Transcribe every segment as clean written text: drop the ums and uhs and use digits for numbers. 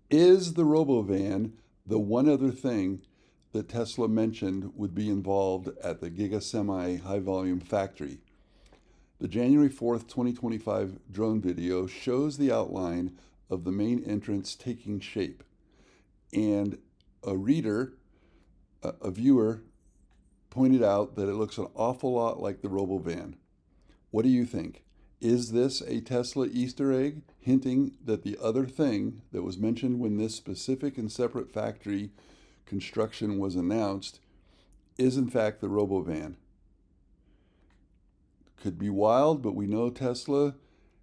Is the Robovan the one other thing that Tesla mentioned would be involved at the Giga Semi high volume factory? The January 4th, 2025 drone video shows the outline of the main entrance taking shape. And a viewer, pointed out that it looks an awful lot like the Robovan. What do you think? Is this a Tesla Easter egg hinting that the other thing that was mentioned when this specific and separate factory construction was announced is in fact the Robovan? Could be wild, but we know Tesla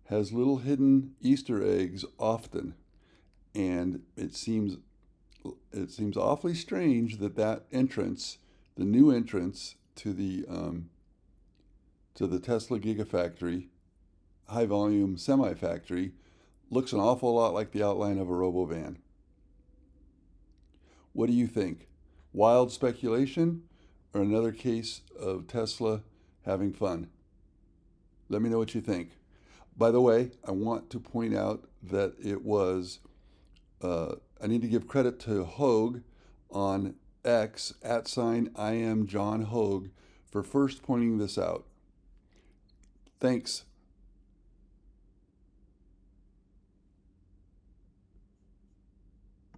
has little hidden Easter eggs often, and it seems awfully strange that entrance, the new entrance to the Tesla Gigafactory, high volume semi factory, looks an awful lot like the outline of a Robovan. What do you think? Wild speculation or another case of Tesla having fun? Let me know what you think. By the way, I want to point out that I need to give credit to Hogue on X, @I am John Hogue, for first pointing this out. Thanks.